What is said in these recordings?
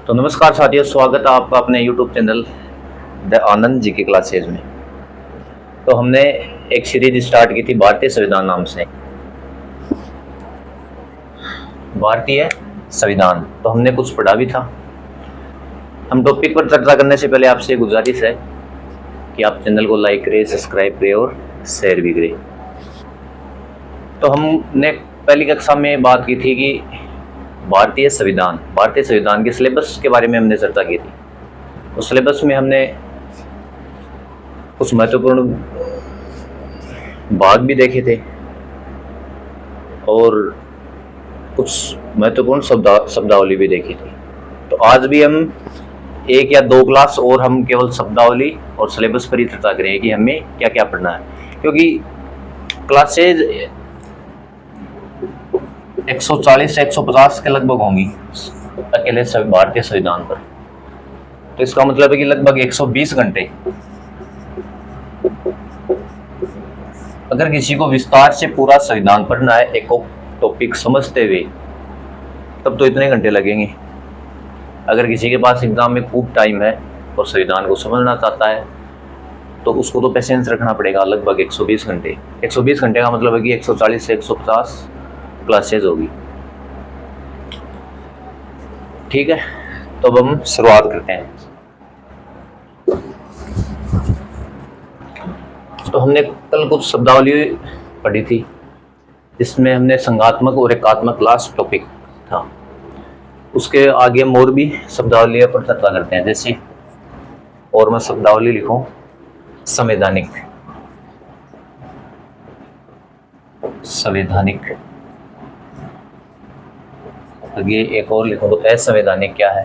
तो नमस्कार साथियों, स्वागत है आपका अपने YouTube channel the Anand ji की क्लासेज में। तो हमने एक सीरीज स्टार्ट की थी भारतीय संविधान नाम से। भारतीय संविधान तो हमने कुछ पढ़ा भी था। हम टॉपिक पर चर्चा करने से पहले आपसे गुजारिश है कि आप चैनल को लाइक करें, सब्सक्राइब करें और शेयर भी करें। तो हमने पहली कक्षा में बात की थी कि भारतीय संविधान के सिलेबस के बारे में हमने चर्चा की थी। उस सिलेबस में हमने कुछ महत्वपूर्ण भाग भी देखे थे और कुछ महत्वपूर्ण शब्दावली भी देखी थी। तो आज भी हम एक या दो क्लास और हम केवल शब्दावली और सिलेबस पर ही चर्चा करेंगे कि हमें क्या क्या पढ़ना है, क्योंकि क्लासेज 140 से 150 के लगभग होंगी अकेले भारतीय संविधान पर। तो इसका मतलब है कि लगभग 120 घंटे अगर किसी को विस्तार से पूरा संविधान पढ़ना है, एक टॉपिक समझते हुए, तब तो इतने घंटे लगेंगे। अगर किसी के पास एग्जाम में खूब टाइम है और संविधान को समझना चाहता है तो उसको तो पेशेंस रखना पड़ेगा। लगभग 120 घंटे 120 घंटे का मतलब है कि 140 से 150 क्लासेज होगी। ठीक है, तो अब हम शुरुआत करते हैं। तो हमने कल कुछ शब्दावली पढ़ी थी जिसमें हमने संघात्मक और एकात्मक क्लास टॉपिक था। उसके आगे हम और भी शब्दावली पर चर्चा करते हैं। जैसे और मैं शब्दावली लिखूं, संवैधानिक, संवैधानिक। आगे एक और लिखूं तो असंवैधानिक क्या है,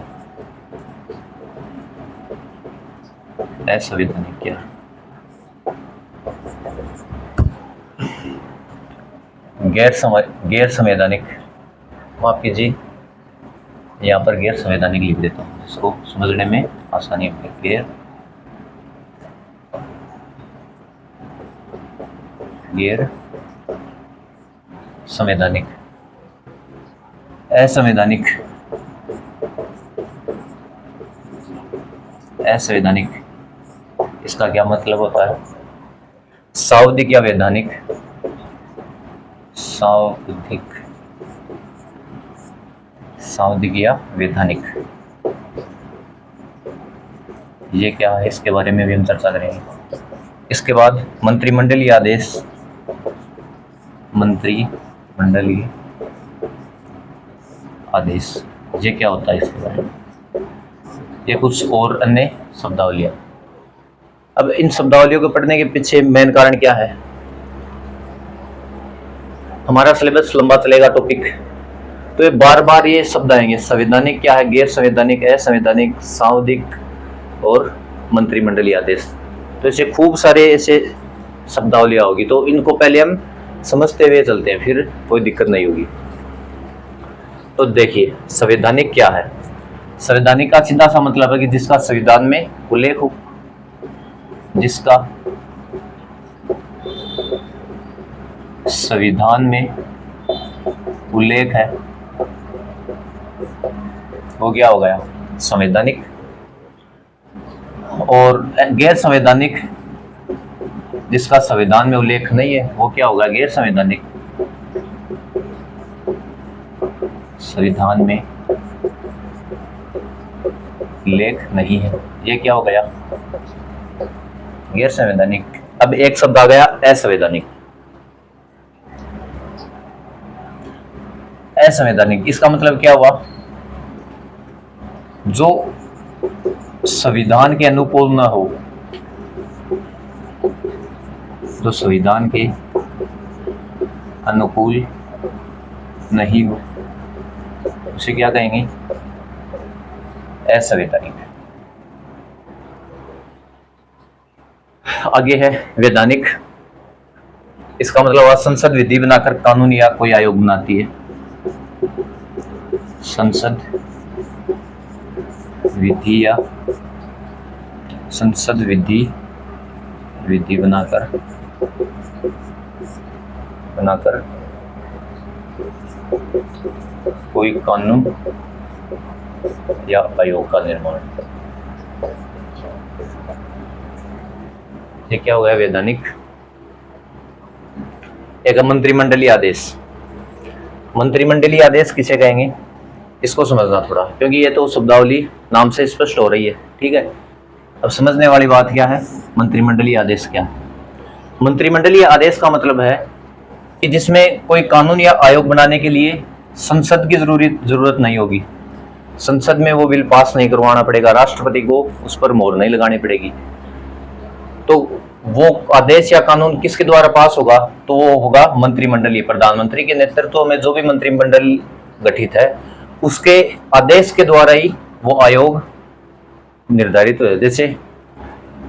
असंवैधानिक क्या है। गैर संवैधानिक, माफ कीजिए, यहाँ पर गैर संवैधानिक लिख देता हूँ, इसको समझने में आसानी होगी। गैर संवैधानिक, असंवैधानिक, असंवैधानिक इसका क्या मतलब होता है? सांविधिक या वैधानिक, सांविधिक या वैधानिक, ये क्या है, इसके बारे में भी हम चर्चा करेंगे। इसके बाद मंत्रिमंडलीय आदेश, मंत्रिमंडलीय आदेश, ये क्या होता है, इसके बारे में ये कुछ और अन्य शब्दावलियां। अब इन शब्दावलियों को पढ़ने के पीछे मेन कारण क्या है? हमारा सिलेबस लंबा चलेगा टॉपिक, तो ये बार बार ये शब्द आएंगे। संवैधानिक क्या है, गैर संवैधानिक, असंवैधानिक, सांविधिक और मंत्रिमंडलीय आदेश। तो ऐसे खूब सारे ऐसे शब्दावलियां होगी, तो इनको पहले हम समझते हुए चलते हैं, फिर कोई दिक्कत नहीं होगी। तो देखिए, संवैधानिक क्या है। संवैधानिक का सीधा सा मतलब है कि जिसका संविधान में उल्लेख हो, जिसका संविधान में उल्लेख है, वो क्या हो गया, संवैधानिक। और गैर संवैधानिक, जिसका संविधान में उल्लेख नहीं है, वो क्या होगा, गैर संवैधानिक। संविधान में उल्लेख नहीं है, ये क्या हो गया, गैर संवैधानिक। अब एक शब्द आ गया असंवैधानिक। असंवैधानिक इसका मतलब क्या हुआ, जो संविधान के अनुकूल न हो, जो संविधान के अनुकूल नहीं हो, उसे क्या कहेंगे, असंवैधानिक। आगे है वैधानिक। इसका मतलब संसद विधि बनाकर कानून या कोई आयोग बनाती है। संसद विधि या संसद विधि बनाकर कोई कानून या आयोग का निर्माण। ये क्या हो गया? वैधानिक। एक मंत्रिमंडलीय आदेश। मंत्रिमंडलीय आदेश किसे कहेंगे, इसको समझना थोड़ा, क्योंकि ये तो शब्दावली नाम से स्पष्ट हो रही है। ठीक है, अब समझने वाली बात क्या है, मंत्रिमंडलीय आदेश क्या है। मंत्रिमंडलीय आदेश का मतलब है कि जिसमें कोई कानून या आयोग बनाने के लिए संसद की जरूरत नहीं होगी। संसद में वो बिल पास नहीं करवाना पड़ेगा, राष्ट्रपति को उस पर मोहर नहीं लगानी पड़ेगी। तो वो आदेश या कानून किसके द्वारा पास होगा, तो वो होगा मंत्रिमंडलीय। प्रधानमंत्री के नेतृत्व में जो भी मंत्रिमंडल गठित है उसके आदेश के द्वारा ही वो आयोग निर्धारित हुए। जैसे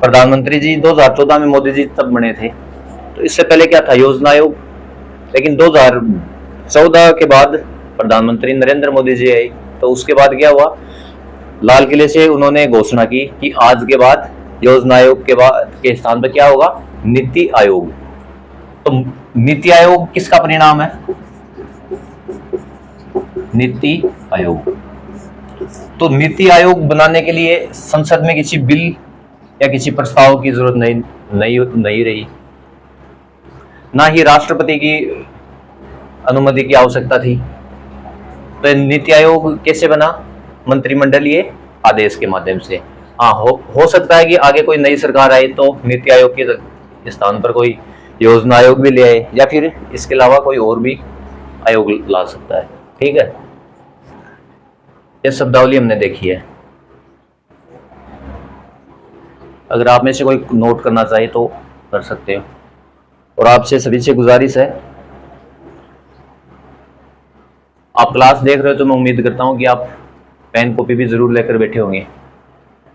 प्रधानमंत्री जी 2014 में मोदी जी तब बने थे, तो इससे पहले क्या था, योजना आयोग। लेकिन 2014 के बाद प्रधानमंत्री नरेंद्र मोदी जी आए, तो उसके बाद क्या हुआ, लाल किले से उन्होंने घोषणा की कि आज के बाद योजना आयोग के स्थान पर क्या होगा, नीति आयोग। तो नीति आयोग किसका परिणाम है, नीति आयोग। तो नीति आयोग बनाने के लिए संसद में किसी बिल या किसी प्रस्ताव की जरूरत नहीं रही, ना ही राष्ट्रपति की अनुमति की आवश्यकता थी। तो नीति आयोग कैसे बना, मंत्रिमंडलीय आदेश के माध्यम से। हाँ, हो सकता है कि आगे कोई नई सरकार आए तो नीति आयोग के स्थान पर कोई योजना आयोग भी ले आए, या फिर इसके अलावा कोई और भी आयोग ला सकता है। ठीक है, ये शब्दावली हमने देखी है। अगर आप में से कोई नोट करना चाहे तो कर सकते हो, और आपसे सभी से गुजारिश है, आप क्लास देख रहे हो तो मैं उम्मीद करता हूं कि आप पेन कॉपी भी जरूर लेकर बैठे होंगे,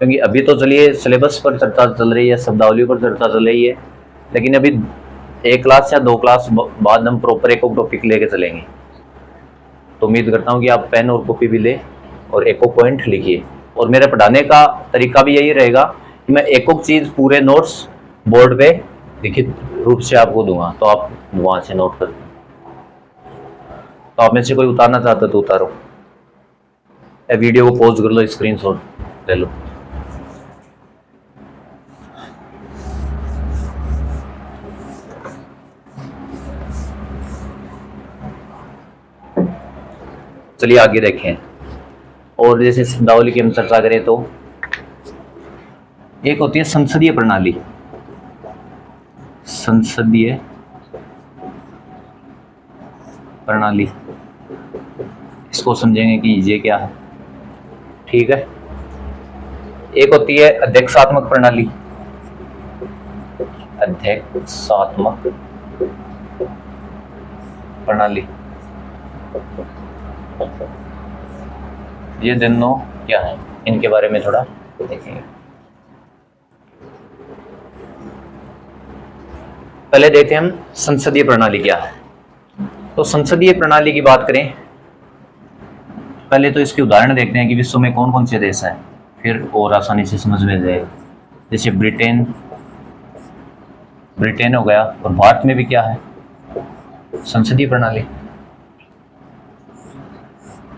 क्योंकि अभी तो चलिए सिलेबस पर चर्चा चल रही है, शब्दावली पर चर्चा चल रही है, लेकिन अभी एक क्लास या दो क्लास बाद हम प्रॉपर एक टॉपिक लेके चलेंगे। तो उम्मीद करता हूं कि आप पेन और कॉपी भी ले और एक पॉइंट लिखिए। और मेरे पढ़ाने का तरीका भी यही रहेगा कि मैं एक चीज पूरे नोट्स बोर्ड पे लिखित रूप से आपको दूंगा, तो आप वहां से नोट कर। तो आप में से कोई उतारना चाहता तो उतारो, वीडियो को पॉज कर लो, स्क्रीनशॉट ले लो। चलिए आगे देखें। और जैसे शब्दावली की हम चर्चा करें तो एक होती है संसदीय प्रणाली। संसदीय प्रणाली, इसको समझेंगे कि ये क्या है। ठीक है, एक होती है अध्यक्षात्मक प्रणाली। अध्यक्षात्मक प्रणाली, ये दोनों क्या है, इनके बारे में थोड़ा देखेंगे। पहले देखते हैं हम संसदीय प्रणाली क्या है। तो संसदीय प्रणाली की बात करें, पहले तो इसके उदाहरण देखते हैं कि विश्व में कौन कौन से देश हैं, फिर और आसानी से समझ में जाएगा। जैसे ब्रिटेन हो गया, और भारत में भी क्या है, संसदीय प्रणाली।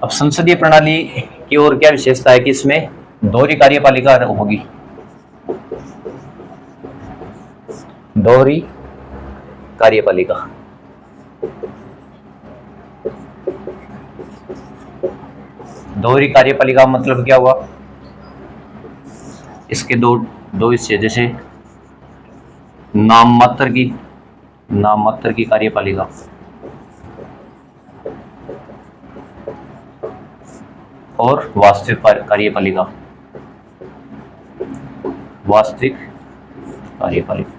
अब संसदीय प्रणाली की और क्या विशेषता है कि इसमें दोहरी कार्यपालिका होगी। दोहरी कार्यपालिका, दोहरी कार्यपालिका मतलब क्या हुआ, इसके दो हिस्से, जैसे नाम मात्र की कार्यपालिका और वास्तविक कार्यपालिका। वास्तविक कार्यपालिका,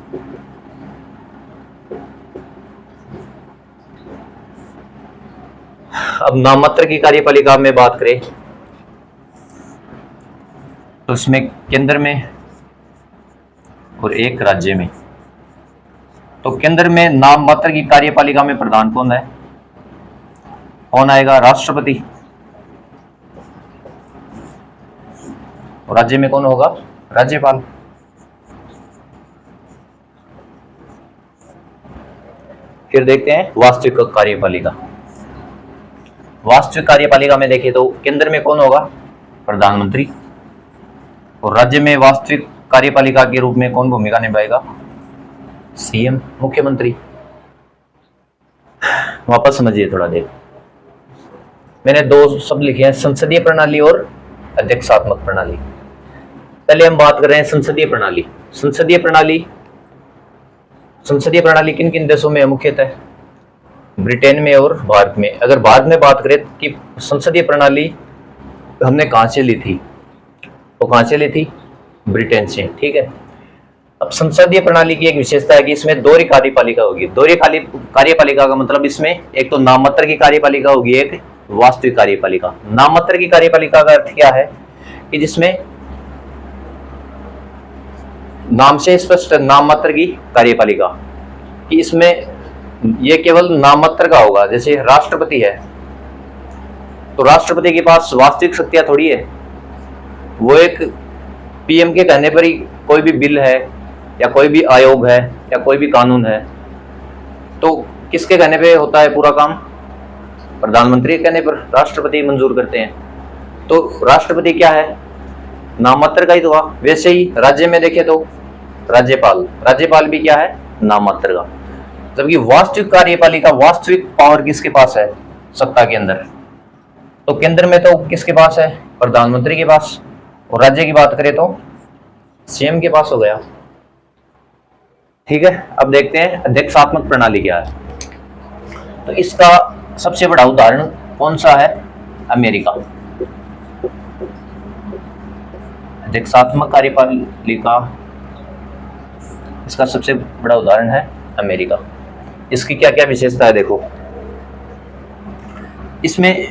अब नाममात्र की कार्यपालिका में बात करें तो इसमें केंद्र में और एक राज्य में। तो केंद्र में नाममात्र की कार्यपालिका में प्रधान कौन है, कौन आएगा, राष्ट्रपति। और राज्य में कौन होगा, राज्यपाल। फिर देखते हैं वास्तविक कार्यपालिका। वास्तविक कार्यपालिका में देखें तो केंद्र में कौन होगा, प्रधानमंत्री। और राज्य में वास्तविक कार्यपालिका के रूप में कौन भूमिका निभाएगा? सीएम, मुख्यमंत्री। वापस समझिए थोड़ा देर। मैंने दो शब्द लिखे हैं, संसदीय प्रणाली और अध्यक्षात्मक प्रणाली। पहले हम बात कर रहे हैं संसदीय प्रणाली। संसदीय प्रणाली किन किन देशों में है मुख्यतः? ब्रिटेन में और भारत में। अगर भारत में बात करें कि संसदीय प्रणाली हमने कहां से ली थी, तो कहां से ली थी? ब्रिटेन से। ठीक है। अब संसदीय प्रणाली की एक विशेषता है कि इसमें दोहरी कार्यपालिका होगी। दोहरी कार्यपालिका का मतलब इसमें एक तो नाममात्र की कार्यपालिका होगी, एक वास्तविक कार्यपालिका। नाममात्र की कार्यपालिका का अर्थ क्या है कि जिसमें नाम से स्पष्ट नाममात्र की कार्यपालिका कि इसमें यह केवल नाममात्र का होगा। जैसे राष्ट्रपति है तो राष्ट्रपति के पास वास्तविक शक्तियां थोड़ी है, वो एक पीएम के कहने पर ही कोई भी बिल है या कोई भी आयोग है या कोई भी कानून है तो किसके कहने पे होता है पूरा काम? प्रधानमंत्री के कहने पर राष्ट्रपति मंजूर करते हैं। तो राष्ट्रपति क्या है? नाममात्र का ही तो हुआ। वैसे ही राज्य में देखें तो राज्यपाल भी क्या है? नाममात्र का। जबकि वास्तविक कार्यपालिका, वास्तविक पावर किसके पास है सत्ता के अंदर? तो केंद्र में तो किसके पास है? प्रधानमंत्री के पास। और राज्य की बात करें तो सीएम के पास हो गया। ठीक है। अब देखते हैं अध्यक्षात्मक प्रणाली क्या है। तो इसका सबसे बड़ा उदाहरण कौन सा है? अमेरिका। अध्यक्षात्मक कार्यपालिका, इसका सबसे बड़ा उदाहरण है अमेरिका। इसकी क्या क्या विशेषता है देखो। इसमें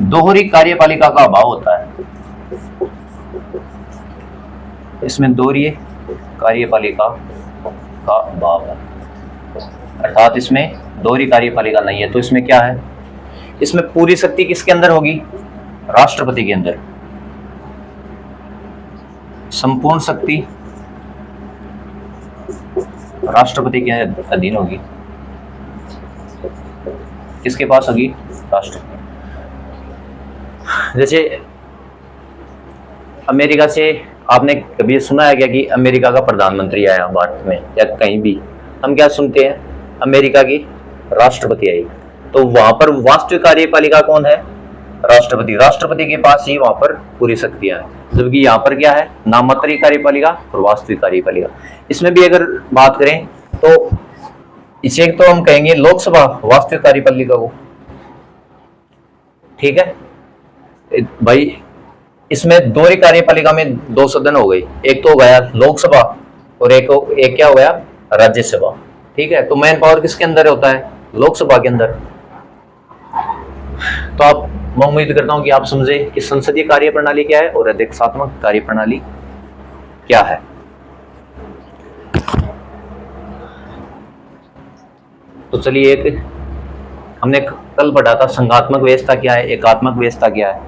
दोहरी कार्यपालिका का अभाव होता है। इसमें दोहरी कार्यपालिका का अभाव है, अर्थात इसमें दोहरी कार्यपालिका नहीं है। तो इसमें क्या है? इसमें पूरी शक्ति किसके अंदर होगी? राष्ट्रपति के अंदर। संपूर्ण शक्ति राष्ट्रपति के अधीन होगी। किसके पास होगी? राष्ट्रपति। जैसे अमेरिका से आपने कभी सुना है क्या कि अमेरिका का प्रधानमंत्री आया भारत में या कहीं भी? हम क्या सुनते हैं? अमेरिका की राष्ट्रपति आई। तो वहां पर वास्तविक कार्यपालिका कौन है? राष्ट्रपति। राष्ट्रपति के पास ही वहां पर पूरी शक्तियां हैं। जबकि यहाँ पर क्या है? नाममात्र कार्यपालिका और वास्तविक कार्यपालिका। इसमें भी अगर बात करें तो इसे तो हम कहेंगे लोकसभा वास्तविक कार्यपालिका को। ठीक है भाई। इसमें दोहरी कार्यपालिका में दो सदन हो गई, एक तो हो गया लोकसभा और एक क्या हो गया? राज्यसभा। ठीक है। तो मैन पावर किसके अंदर होता है? लोकसभा के अंदर। तो आप, मैं उम्मीद करता हूं कि आप समझे कि संसदीय कार्यप्रणाली क्या है और अध्यक्षात्मक कार्यप्रणाली क्या है। तो चलिए, एक हमने कल पढ़ा था संघात्मक व्यवस्था क्या है, एकात्मक व्यवस्था क्या है।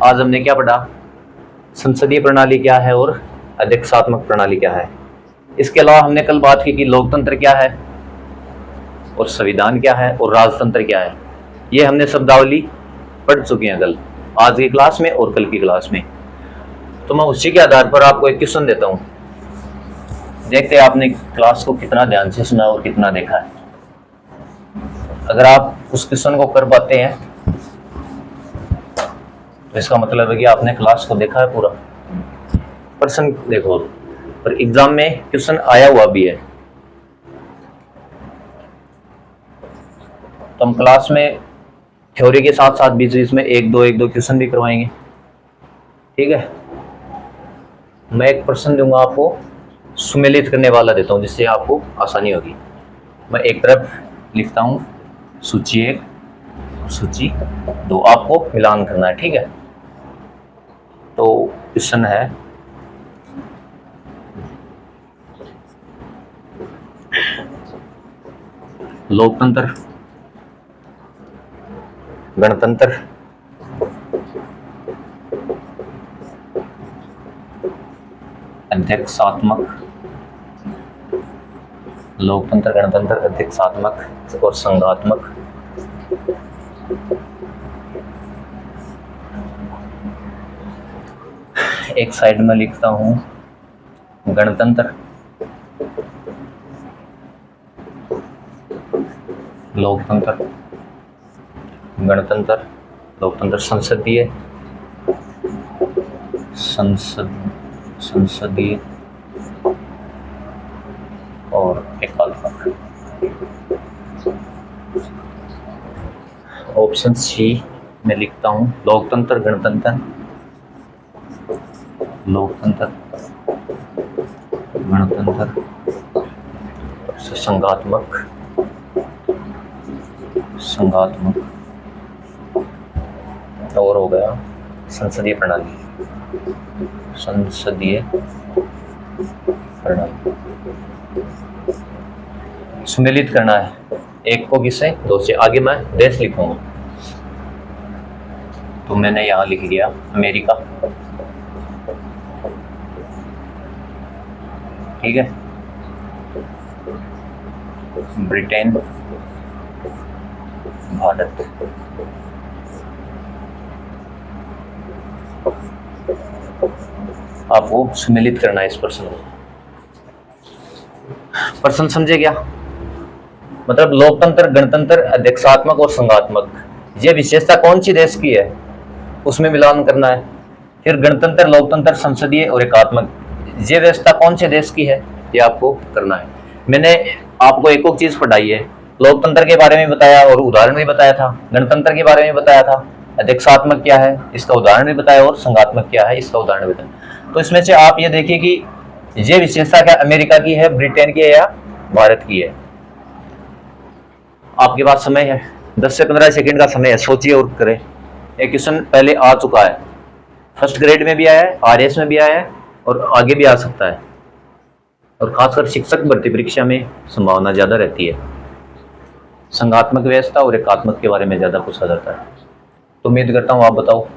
आज हमने क्या पढ़ा? संसदीय प्रणाली क्या है और अध्यक्षात्मक प्रणाली क्या है। इसके अलावा हमने कल बात की कि लोकतंत्र क्या है और संविधान क्या है और राजतंत्र क्या है। ये हमने शब्दावली पढ़ चुके हैं कल, आज की क्लास में और कल की क्लास में। तो मैं उसी के आधार पर आपको एक क्वेश्चन देता हूं। देखते हैं आपने क्लास को कितना ध्यान से सुना और कितना देखा है। अगर आप उस क्वेश्चन को कर पाते हैं तो इसका मतलब है कि आपने क्लास को देखा है पूरा। प्रश्न देखो, पर एग्जाम में क्वेश्चन आया हुआ भी है। तो हम क्लास में थ्योरी के साथ साथ बीच बीच में एक दो क्वेश्चन भी करवाएंगे। ठीक है। मैं एक प्रश्न दूंगा आपको, सुमेलित करने वाला देता हूं जिससे आपको आसानी होगी। मैं एक तरफ लिखता हूं सूची 1, सूची 2, आपको मिलान करना है। ठीक है। तो क्वेश्चन है, लोकतंत्र, गणतंत्र, अध्यक्षात्मक, लोकतंत्र, गणतंत्र, अध्यक्षात्मक और संघात्मक एक साइड में लिखता हूं गणतंत्र, लोकतंत्र, गणतंत्र, लोकतंत्र, संसदीय, संसदीय और एकात्मक। ऑप्शन सी में लिखता हूं लोकतंत्र, गणतंत्र, लोकतंत्र, गणतंत्र, संघात्मक, संघात्मक, और हो गया संसदीय प्रणाली, संसदीय प्रणाली। सुमेलित करना है एक को किससे, दो से। आगे मैं देश लिखूंगा तो मैंने यहां लिख दिया अमेरिका, ठीक है, ब्रिटेन, भारत। आपको सम्मिलित करना है इस प्रश्न को। प्रश्न समझे क्या? मतलब लोकतंत्र, गणतंत्र, अध्यक्षात्मक और संघात्मक, ये विशेषता कौन सी देश की है उसमें मिलान करना है। फिर गणतंत्र, लोकतंत्र, संसदीय और एकात्मक, ये व्यवस्था कौन से देश की है ये आपको करना है। मैंने आपको एक और चीज पढ़ाई है, लोकतंत्र के बारे में बताया और उदाहरण भी बताया था, गणतंत्र के बारे में बताया था, अध्यक्षात्मक क्या है इसका उदाहरण भी बताया, और संघात्मक क्या है इसका उदाहरण भी बताया। तो इसमें से आप ये देखिए कि ये विशेषता क्या अमेरिका की है, ब्रिटेन की है या भारत की है। आपके पास समय है, 10 से 15 सेकंड का समय है, सोचिए और करें। एक क्वेश्चन पहले आ चुका है, फर्स्ट ग्रेड में भी आया है, आरएस में भी आया है और आगे भी आ सकता है, और खासकर शिक्षक भर्ती परीक्षा में संभावना ज्यादा रहती है। संघात्मक व्यवस्था और एकात्मक के बारे में ज्यादा पूछा जाता है। तो उम्मीद करता हूं आप बताओ।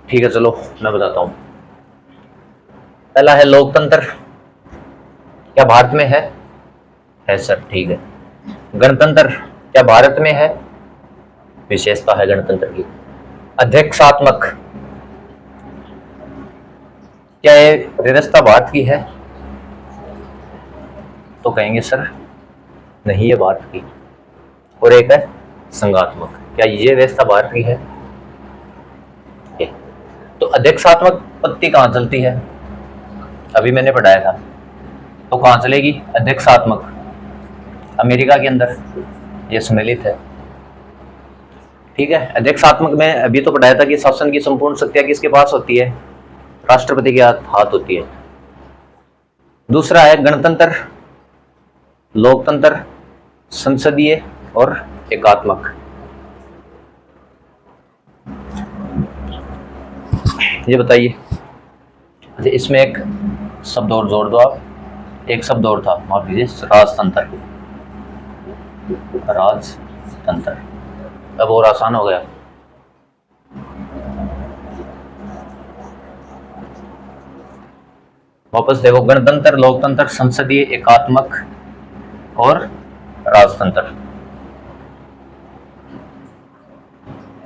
ठीक है, चलो मैं बताता हूं। पहला है लोकतंत्र, क्या भारत में है सर, ठीक है। गणतंत्र क्या भारत में है, विशेषता है गणतंत्र की। अध्यक्षात्मक, क्या ये व्यवस्था भारत की है, तो कहेंगे सर नहीं है भारत की। और एक है संघात्मक, क्या ये व्यवस्था भारत की है। तो अध्यक्षात्मक पत्ती कहां चलती है, अभी मैंने पढ़ाया था, तो कहां चलेगी अध्यक्षात्मक, अमेरिका के अंदर, ये सम्मिलित है, ठीक है। अध्यक्षात्मक में अभी तो पढ़ाया था कि शासन की संपूर्ण शक्तियां किसके पास होती है, राष्ट्रपति के हाथ होती है। दूसरा है गणतंत्र, लोकतंत्र, संसदीय और एकात्मक। ये बताइए। अच्छा, इसमें एक शब्द और जोड़ दो आप, एक शब्द और था, माफ कीजिए, राजतंत्र, राजतंत्र, अब और आसान हो गया। वापस देखो, गणतंत्र, लोकतंत्र, संसदीय, एकात्मक और राजतंत्र,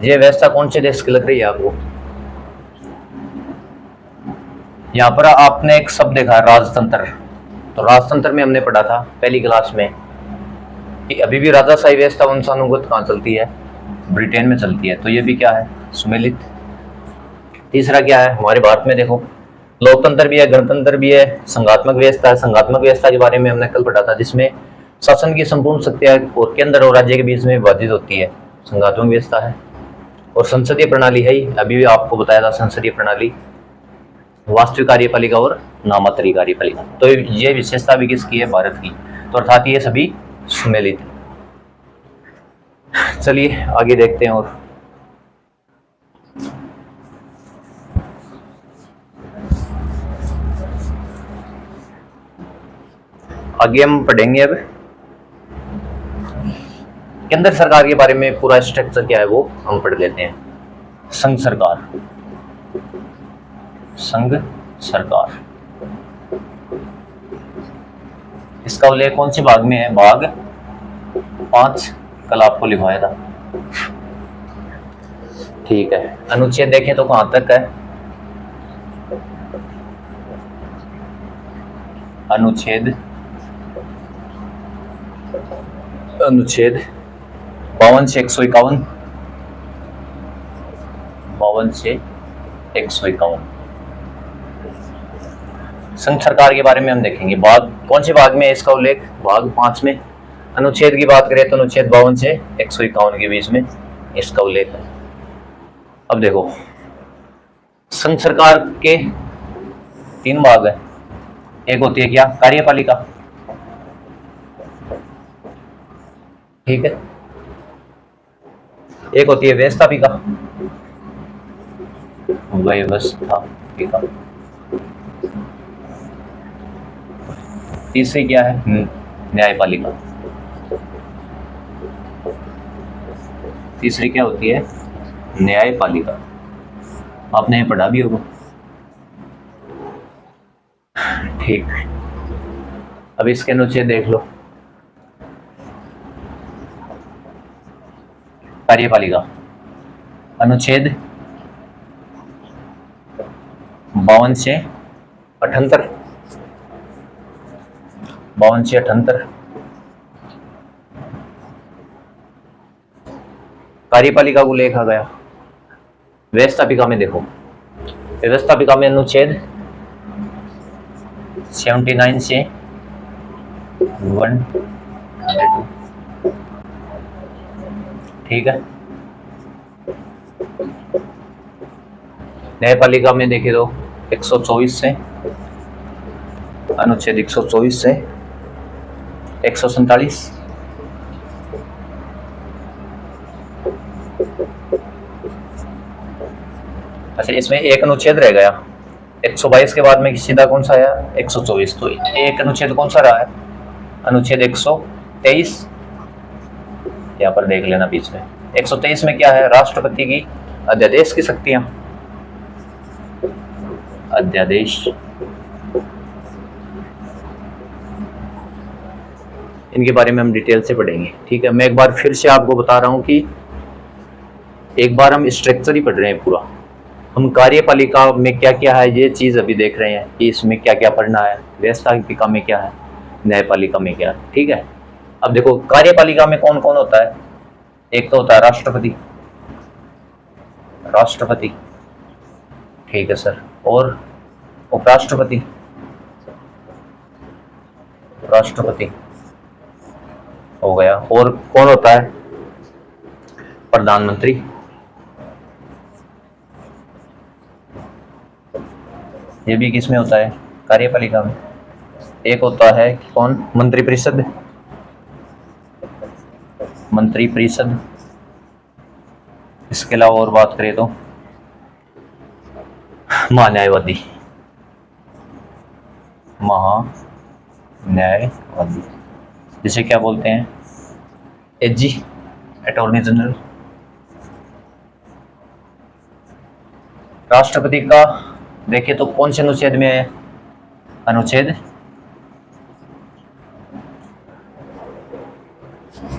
ये व्यवस्था कौन से देश की लग रही है आपको। यहां पर आपने एक शब्द देखा राजतंत्र, तो राजतंत्र में हमने पढ़ा था पहली क्लास में कि अभी भी राजाशाही व्यवस्था वंशानुगत कहां चलती है, ब्रिटेन में चलती है, तो ये भी क्या है, सुमेलित। तीसरा क्या है, हमारे भारत में देखो लोकतंत्र भी है, गणतंत्र भी है, संघात्मक व्यवस्था है। संघात्मक व्यवस्था के बारे में हमने कल पढ़ा था, जिसमें शासन की संपूर्ण शक्तियां और केंद्र और राज्य के बीच में विभाजित होती है, संघात्मक व्यवस्था है। और संसदीय प्रणाली है ही, अभी भी आपको बताया था, संसदीय प्रणाली, वास्तविक कार्यपालिका और नामात्री कार्यपालिका। तो ये विशेषता भी किसकी है, भारत की। तो अर्थात ये सभी सम्मिलित है। चलिए आगे देखते हैं। और आगे हम पढ़ेंगे अब केंद्र सरकार के बारे में। पूरा स्ट्रक्चर क्या है वो हम पढ़ लेते हैं। संघ सरकार, संघ सरकार, इसका उल्लेख कौन से भाग में है? भाग 5 कल आपको लिखवाया था, ठीक है। अनुच्छेद देखें तो कहां तक है? अनुच्छेद 52 से 151, 52 से 151। संघ सरकार के बारे में हम देखेंगे। भाग कौन से भाग में है इसका उल्लेख? भाग 5 में। अनुच्छेद की बात करें तो अनुच्छेद 52 से 151 के बीच में इसका उल्लेख है। अब देखो, संघ सरकार के 3 भाग है। एक होती है क्या? कार्यपालिका, ठीक है। एक होती है व्यवस्थापिका, व्यवस्थापिका। तीसरी क्या है? न्यायपालिका। तीसरी क्या होती है? न्यायपालिका। आपने ये पढ़ा भी होगा, ठीक। अब इसके अनुच्छेद देख लो। कार्यपालिका अनुच्छेद 52 से 78, 52 से 78। कार्यपालिका को लिखा गया। व्यवस्थापिका में देखो, व्यवस्थापिका में अनुच्छेद 79 से 102, ठीक है। न्यायपालिका में देखे तो 124 से, अनुच्छेद 124 से 147। अच्छा, इसमें एक अनुच्छेद रह गया। 122 के बाद में सीधा कौन सा आया? 124। तो एक अनुच्छेद कौन सा रहा है? अनुच्छेद 123। यहाँ पर देख लेना बीच में। 123 में क्या है? राष्ट्रपति की अध्यादेश की शक्तियां, अध्यादेश। इनके बारे में हम डिटेल से पढ़ेंगे, ठीक है। मैं एक बार फिर से आपको बता रहा हूं कि एक बार हम स्ट्रक्चर ही पढ़ रहे हैं पूरा। हम कार्यपालिका में क्या क्या है ये चीज अभी देख रहे हैं कि इसमें क्या क्या पढ़ना है, व्यवस्थापिका में क्या है, न्यायपालिका में क्या है, ठीक है। अब देखो, कार्यपालिका में कौन कौन होता है? एक तो होता है राष्ट्रपति, राष्ट्रपति, ठीक है सर। और उपराष्ट्रपति, राष्ट्रपति हो गया। और कौन होता है? प्रधानमंत्री। ये भी किसमें होता है? कार्यपालिका में। एक होता है कौन? मंत्रिपरिषद, मंत्रिपरिषद। इसके अलावा और बात करें तो महान्यायवादी, महान्यायवादी, जिसे क्या बोलते हैं? एजी, अटॉर्नी जनरल। राष्ट्रपति का देखिए तो कौन से अनुच्छेद में है? अनुच्छेद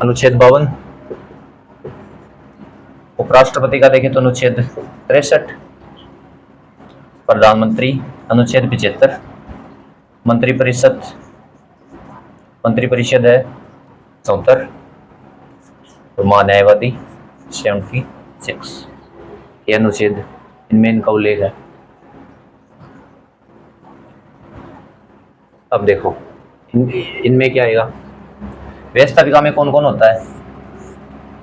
52। उपराष्ट्रपति का देखें तो अनुच्छेद 63। प्रधानमंत्री अनुच्छेद 75। मंत्रिपरिषद, मंत्रिपरिषद है 74। और महान्यायवादी 76। ये अनुच्छेद, इनमें इनका उल्लेख है। अब देखो, इनमें क्या आएगा? व्यवस्थापिका में कौन कौन होता है?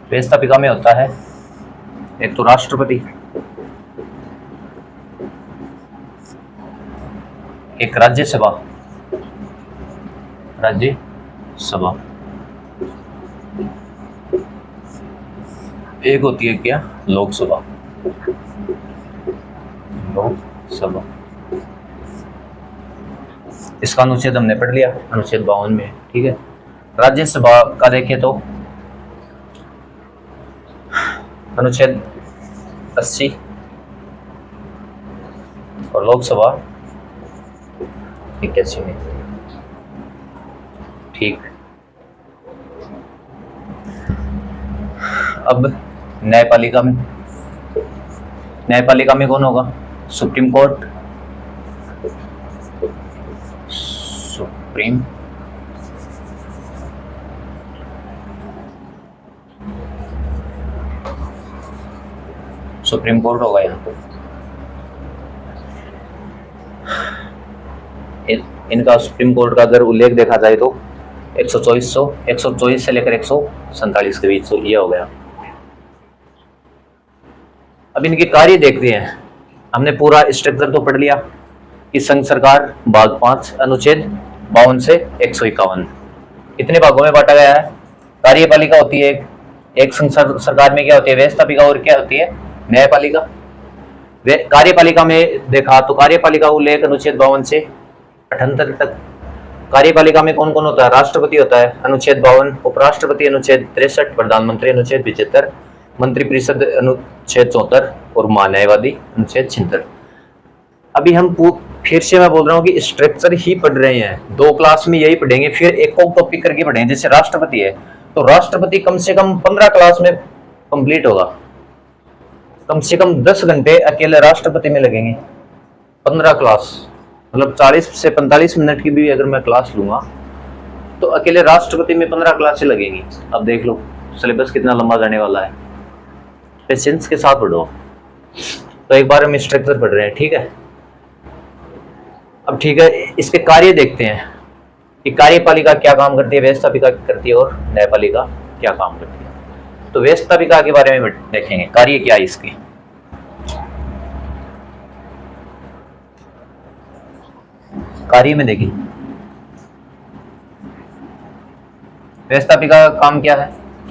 व्यवस्थापिका में होता है एक तो राष्ट्रपति, एक राज्यसभा, राज्यसभा, एक होती है क्या? लोकसभा, लोकसभा। इसका अनुच्छेद हमने पढ़ लिया, अनुच्छेद 52 में, ठीक है। राज्यसभा का देखें तो अनुच्छेद 80 और लोकसभा 81 में, ठीक। अब न्यायपालिका में कौन होगा? सुप्रीम कोर्ट, सुप्रीम कोर्ट होगा यहाँ पे। इनका सुप्रीम कोर्ट का अगर उल्लेख देखा जाए तो 124 से लेकर 147 के बीच, ये हो गया। अब इनके कार्य देखते हैं। हमने पूरा स्ट्रक्चर तो पढ़ लिया कि संघ सरकार भाग 5 अनुच्छेद 52 से 151 कितने भागों में बांटा गया है। कार्यपालिका होती है एक संघ सरकार में, क्या होती है? व्यवस्थापिका, और क्या होती है? न्यायपालिका। कार्यपालिका में देखा तो कार्यपालिका उल्लेख अनुच्छेद 52 से 78 तक। कार्यपालिका में कौन कौन होता है? राष्ट्रपति होता है अनुच्छेद 52, उपराष्ट्रपति अनुच्छेद 63, प्रधानमंत्री अनुच्छेद 75, मंत्रिपरिषद अनुच्छेद 74 और महान्यायवादी अनुच्छेद 76। अभी हम फिर से मैं बोल रहा हूँ कि स्ट्रक्चर ही पढ़ रहे हैं, 2 क्लास में यही पढ़ेंगे, फिर एक को टॉपिक करके पढ़ेंगे। जैसे राष्ट्रपति है तो राष्ट्रपति कम से कम 15 क्लास में कंप्लीट होगा, कम से कम 10 घंटे अकेले राष्ट्रपति में लगेंगे। 15 क्लास मतलब 40 से 45 मिनट की भी अगर मैं क्लास लूंगा तो अकेले राष्ट्रपति में 15 क्लासें लगेंगी। अब देख लो सिलेबस कितना लंबा जाने वाला है, पेशेंस के साथ पढ़ो। तो एक बार हम स्ट्रक्चर पढ़ रहे हैं, ठीक है। अब ठीक है, इसके कार्य देखते हैं कि कार्यपालिका क्या काम करती है, व्यवस्थापिका करती है और न्यायपालिका क्या काम करती है। तो व्यवस्थापिका के बारे में देखेंगे, कार्य क्या है इसके। कार्य में देखिए व्यवस्थापिका का काम क्या है?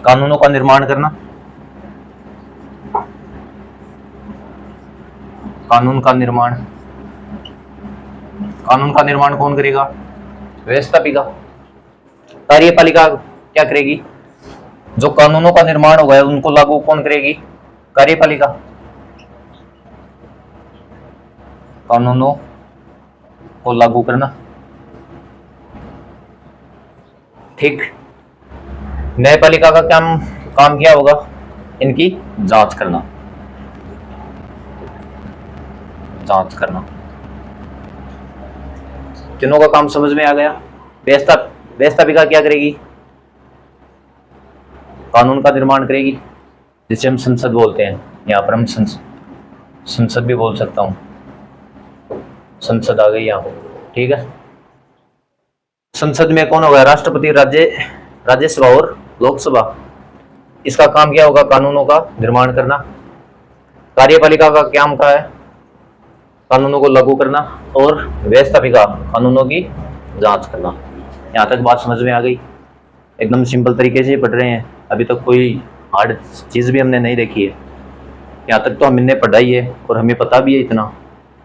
कानूनों का निर्माण करना। कानून का निर्माण, कानून का निर्माण कौन करेगा? व्यवस्थापिका। कार्यपालिका क्या करेगी? जो कानूनों का निर्माण होगा उनको लागू कौन करेगी? कार्यपालिका। कानूनों को लागू करना, ठीक। न्यायपालिका का काम क्या होगा? इनकी जांच करना, जांच करना। तीनों का काम समझ में आ गया। व्यवस्थापिका क्या करेगी? कानून का निर्माण करेगी, जिसे हम संसद बोलते हैं। यहाँ पर हम संसद भी बोल सकता हूँ, संसद आ गई यहाँ, ठीक है। संसद में कौन होगा? राष्ट्रपति, राज्यसभा और लोकसभा। इसका काम क्या होगा? कानूनों का निर्माण करना। कार्यपालिका का काम क्या है? कानूनों को लागू करना, और व्यवस्थापिका कानूनों की जांच करना। यहाँ तक बात समझ में आ गई? एकदम सिंपल तरीके से पढ़ रहे हैं, अभी तक कोई हार्ड चीज़ भी हमने नहीं देखी है। यहाँ तक तो हमने पढ़ाई है और हमें पता भी है इतना।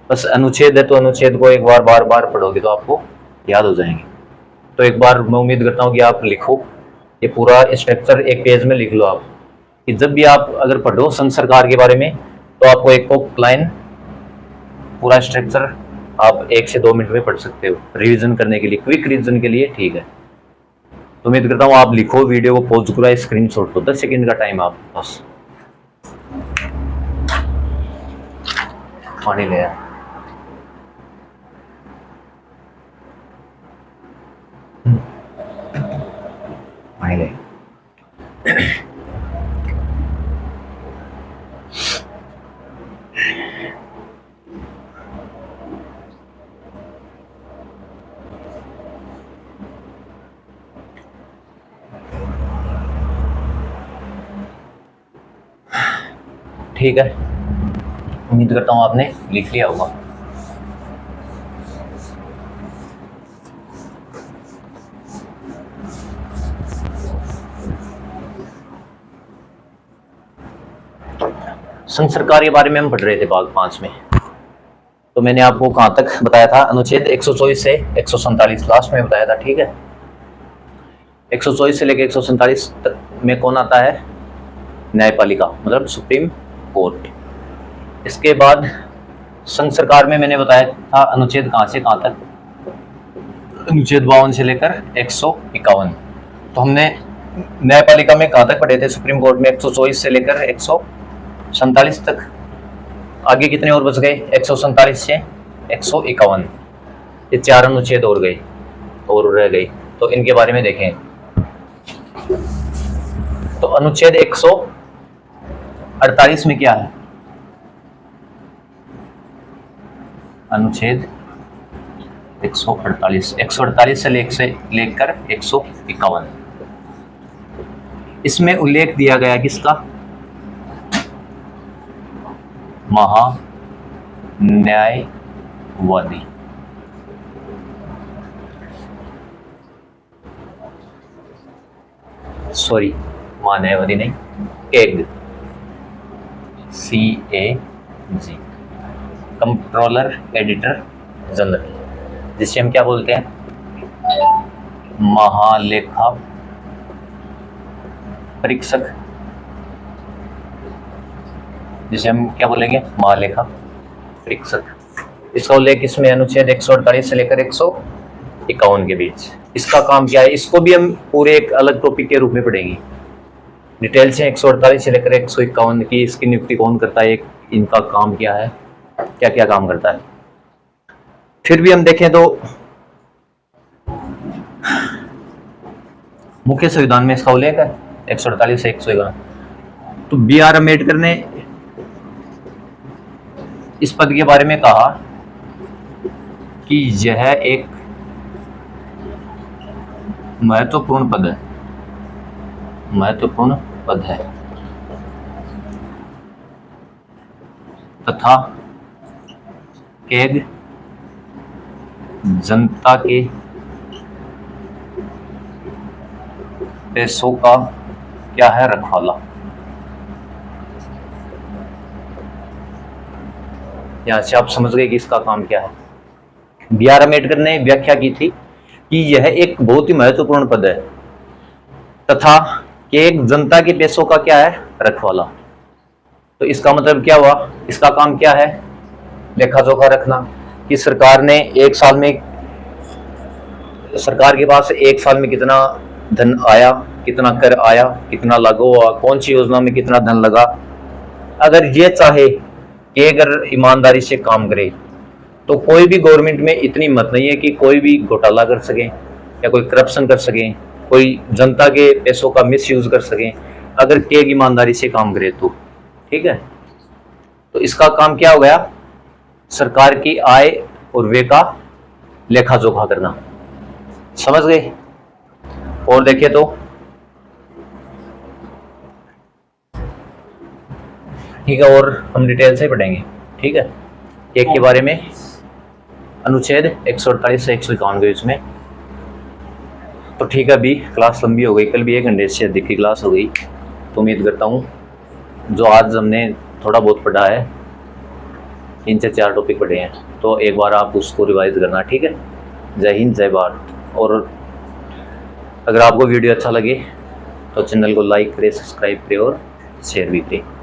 बस अनुच्छेद है तो अनुच्छेद को एक बार बार पढ़ोगे तो आपको याद हो जाएंगे। तो एक बार मैं उम्मीद करता हूँ कि आप लिखो, ये पूरा स्ट्रक्चर एक पेज में लिख लो आप, कि जब भी आप अगर पढ़ो संघ सरकार के बारे में तो आपको एक लाइन पूरा स्ट्रक्चर आप 1 से 2 मिनट में पढ़ सकते हो, रिवीजन करने के लिए, क्विक रिवीजन के लिए, ठीक है। तो उम्मीद करता हूँ आप लिखो, वीडियो को पॉज करो, स्क्रीनशॉट लो, 10 सेकंड का टाइम आप बस। पानी ले आया। पानी ले। ठीक है, उम्मीद करता हूँ आपने लिख लिया होगा। संघ सरकार के बारे में हम पढ़ रहे थे भाग 5 में। तो मैंने आपको कहाँ तक बताया था, अनुच्छेद 124 से 147 लास्ट में बताया था, ठीक है। 124 से लेकर 147 तक में कौन आता है, न्यायपालिका, मतलब सुप्रीम कोर्ट। इसके बाद संघ सरकार में मैंने बताया था अनुच्छेद कहाँ से कहाँ तक, अनुच्छेद 52 से लेकर 151। तो हमने न्यायपालिका में कहाँ तक पढ़े थे, सुप्रीम कोर्ट में 124 से लेकर 147 तक। आगे कितने और बच गए, 147 से 151, ये 4 अनुच्छेद और गए और रह गई। तो इनके बारे में देखें। तो अनुच्छेद 148 में क्या है, अनुच्छेद 148 से लेकर 151, इसमें उल्लेख दिया गया किसका, महान्यायवादी। सॉरी, महान्यायवादी नहीं, CAG, CAG, controller editor general, जिसे हम क्या बोलते हैं, महालेखा परीक्षक, जिसे हम क्या बोलेंगे, महालेखा परीक्षक। इसका उल्लेख इसमें अनुच्छेद 148 से लेकर 151 के बीच। इसका काम क्या है, इसको भी हम पूरे एक अलग टॉपिक के रूप में पढ़ेंगे डिटेल से। 148 से लेकर 151 की इसकी नियुक्ति कौन करता है, इनका काम क्या है, क्या क्या काम करता है। फिर भी हम देखें तो मुख्य संविधान में इसका उल्लेख है 148 से 151। तो BR अम्बेडकर ने इस पद के बारे में कहा कि यह एक महत्वपूर्ण पद है, महत्वपूर्ण पद है तथा कैग जनता के पैसों का क्या है, रखवाला। यहां से आप समझ गए कि इसका काम क्या है। BR अम्बेडकर ने व्याख्या की थी कि यह एक बहुत ही महत्वपूर्ण पद है तथा कैग जनता के पैसों का क्या है, रखवाला। तो इसका मतलब क्या हुआ, इसका काम क्या है, लेखा जोखा रखना कि सरकार ने एक साल में, सरकार के पास एक साल में कितना धन आया, कितना कर आया, कितना लागू हुआ, कौन सी योजना में कितना धन लगा। अगर ये चाहे कि अगर ईमानदारी से काम करे तो कोई भी गवर्नमेंट में इतनी हिम्मत नहीं है कि कोई भी घोटाला कर सके या कोई करप्शन कर सके, कोई जनता के पैसों का मिसयूज कर सके, अगर कैग ईमानदारी से काम करे तो, ठीक है। तो इसका काम क्या हो गया, सरकार की आय और व्यय का लेखा जोखा करना। समझ गए। और देखिए तो ठीक है, और हम डिटेल से पढ़ेंगे, ठीक है, कैग के बारे में, अनुच्छेद 148 से 151 के बीच में। तो ठीक है, अभी क्लास लंबी हो गई, कल भी 1 घंटे से अधिक की क्लास हो गई। तो उम्मीद करता हूँ जो आज हमने थोड़ा बहुत पढ़ा है, 3 से 4 टॉपिक पढ़े हैं, तो एक बार आप उसको रिवाइज करना, ठीक है। जय हिंद, जय भारत। और अगर आपको वीडियो अच्छा लगे तो चैनल को लाइक करें, सब्सक्राइब करें और शेयर भी करें।